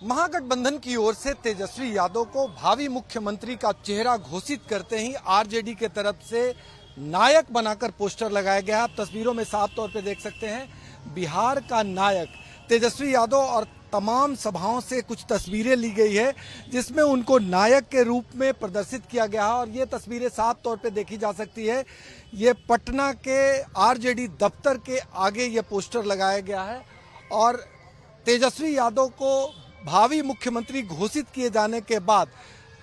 महागठबंधन की ओर से तेजस्वी यादव को भावी मुख्यमंत्री का चेहरा घोषित करते ही आरजेडी के तरफ से नायक बनाकर पोस्टर लगाया गया। आप तस्वीरों में साफ तौर पे देख सकते हैं बिहार का नायक तेजस्वी यादव और तमाम सभाओं से कुछ तस्वीरें ली गई है जिसमें उनको नायक के रूप में प्रदर्शित किया गया है। और ये तस्वीरें साफ तौर पे देखी जा सकती है। ये पटना के आरजेडी दफ्तर के आगे ये पोस्टर लगाया गया है और तेजस्वी यादव को भावी मुख्यमंत्री घोषित किए जाने के बाद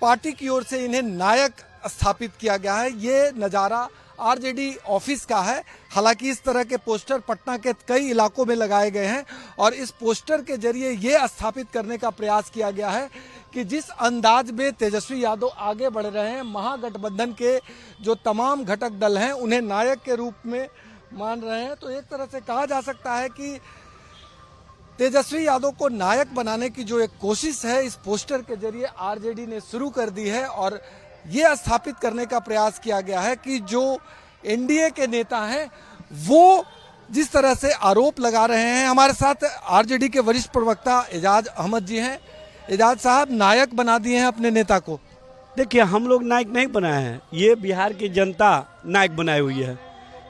पार्टी की ओर से इन्हें नायक स्थापित किया गया है। ये नज़ारा आरजेडी ऑफिस का है। हालांकि इस तरह के पोस्टर पटना के कई इलाकों में लगाए गए हैं और इस पोस्टर के जरिए ये स्थापित करने का प्रयास किया गया है कि जिस अंदाज में तेजस्वी यादव आगे बढ़ रहे हैं, महागठबंधन के जो तमाम घटक दल हैं उन्हें नायक के रूप में मान रहे हैं। तो एक तरह से कहा जा सकता है कि तेजस्वी यादव को नायक बनाने की जो एक कोशिश है इस पोस्टर के जरिए आरजेडी ने शुरू कर दी है और ये स्थापित करने का प्रयास किया गया है कि जो एनडीए के नेता हैं वो जिस तरह से आरोप लगा रहे हैं। हमारे साथ आरजेडी के वरिष्ठ प्रवक्ता एजाज अहमद जी हैं। एजाज साहब, नायक बना दिए हैं अपने नेता को। देखिए, हम लोग नायक नहीं बनाए हैं, ये बिहार की जनता नायक बनाई हुई है।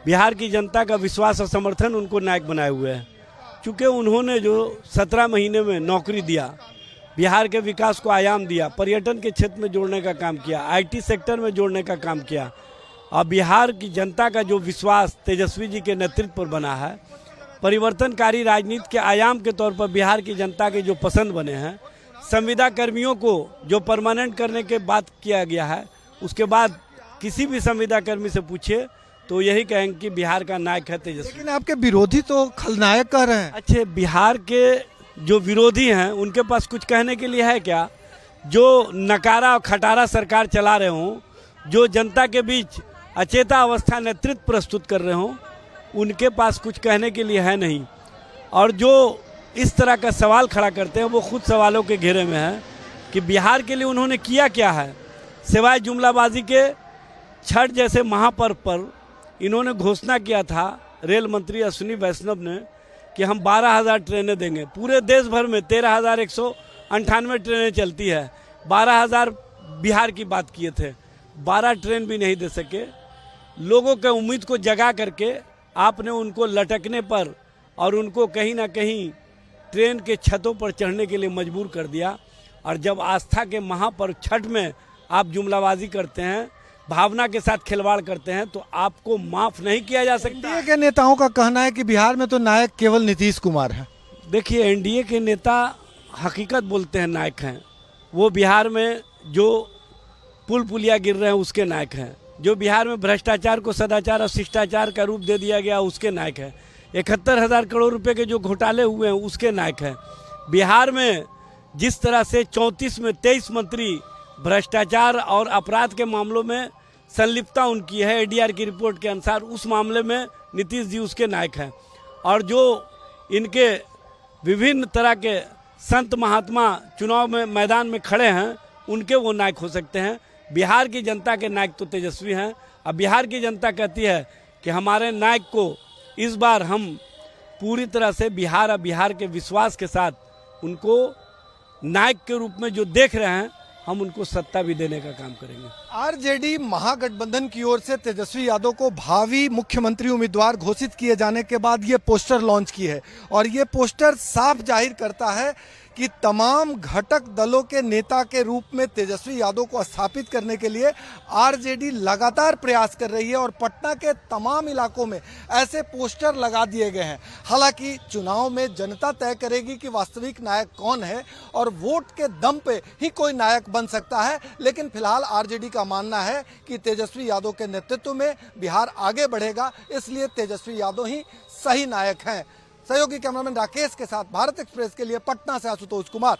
बिहार की जनता का विश्वास और समर्थन उनको नायक बनाए हुए है। चूँकि उन्होंने जो 17 महीने में नौकरी दिया, बिहार के विकास को आयाम दिया, पर्यटन के क्षेत्र में जोड़ने का काम किया, आईटी सेक्टर में जोड़ने का काम किया और बिहार की जनता का जो विश्वास तेजस्वी जी के नेतृत्व पर बना है, परिवर्तनकारी राजनीति के आयाम के तौर पर बिहार की जनता के जो पसंद बने हैं, संविदा कर्मियों को जो परमानेंट करने के बात किया गया है, उसके बाद किसी भी संविदा कर्मी से पूछिए तो यही कहेंगे कि बिहार का नायक है तेजस्वी। लेकिन आपके विरोधी तो खलनायक कह रहे हैं। अच्छे, बिहार के जो विरोधी हैं उनके पास कुछ कहने के लिए है क्या? जो नकारा और खटारा सरकार चला रहे हों, जो जनता के बीच अचेता अवस्था नेतृत्व प्रस्तुत कर रहे हों, उनके पास कुछ कहने के लिए है नहीं। और जो इस तरह का सवाल खड़ा करते हैं वो खुद सवालों के घेरे में है कि बिहार के लिए उन्होंने किया क्या है, सिवाय जुमलाबाजी के। छठ जैसे महापर्व पर इन्होंने घोषणा किया था, रेल मंत्री अश्विनी वैष्णव ने, कि हम 12,000 ट्रेनें देंगे। पूरे देश भर में 13,198 ट्रेनें चलती है, 12,000 बिहार की बात किए थे, 12 ट्रेन भी नहीं दे सके। लोगों के उम्मीद को जगा करके आपने उनको लटकने पर और उनको कहीं ना कहीं ट्रेन के छतों पर चढ़ने के लिए मजबूर कर दिया। और जब आस्था के महापर्व छठ में आप जुमलाबाजी करते हैं, भावना के साथ खिलवाड़ करते हैं, तो आपको माफ नहीं किया जा सकता। एनडीए के नेताओं का कहना है कि बिहार में तो नायक केवल नीतीश कुमार है। देखिए, एनडीए के नेता हकीकत बोलते हैं, नायक हैं। वो बिहार में जो पुल पुलिया गिर रहे हैं उसके नायक हैं। जो बिहार में भ्रष्टाचार को सदाचार और शिष्टाचार का रूप दे दिया गया उसके नायक हैं। 71,000 करोड़ रुपए के जो घोटाले हुए हैं उसके नायक हैं। बिहार में जिस तरह से 34 में 23 मंत्री भ्रष्टाचार और अपराध के मामलों में संलिप्तता उनकी है, एडीआर की रिपोर्ट के अनुसार, उस मामले में नीतीश जी उसके नायक हैं। और जो इनके विभिन्न तरह के संत महात्मा चुनाव में मैदान में खड़े हैं उनके वो नायक हो सकते हैं। बिहार की जनता के नायक तो तेजस्वी हैं। अब बिहार की जनता कहती है कि हमारे नायक को इस बार हम पूरी तरह से बिहार और बिहार के विश्वास के साथ उनको नायक के रूप में जो देख रहे हैं, हम उनको सत्ता भी देने का काम करेंगे। आरजेडी महागठबंधन की ओर से तेजस्वी यादव को भावी मुख्यमंत्री उम्मीदवार घोषित किए जाने के बाद ये पोस्टर लॉन्च की है और ये पोस्टर साफ जाहिर करता है कि तमाम घटक दलों के नेता के रूप में तेजस्वी यादव को स्थापित करने के लिए आरजेडी लगातार प्रयास कर रही है और पटना के तमाम इलाकों में ऐसे पोस्टर लगा दिए गए हैं। हालांकि चुनाव में जनता तय करेगी कि वास्तविक नायक कौन है और वोट के दम पे ही कोई नायक बन सकता है। लेकिन फिलहाल आरजेडी का मानना है कि तेजस्वी यादव के नेतृत्व में बिहार आगे बढ़ेगा, इसलिए तेजस्वी यादव ही सही नायक हैं। सहयोगी कैमरामैन राकेश के साथ भारत एक्सप्रेस के लिए पटना से आशुतोष कुमार।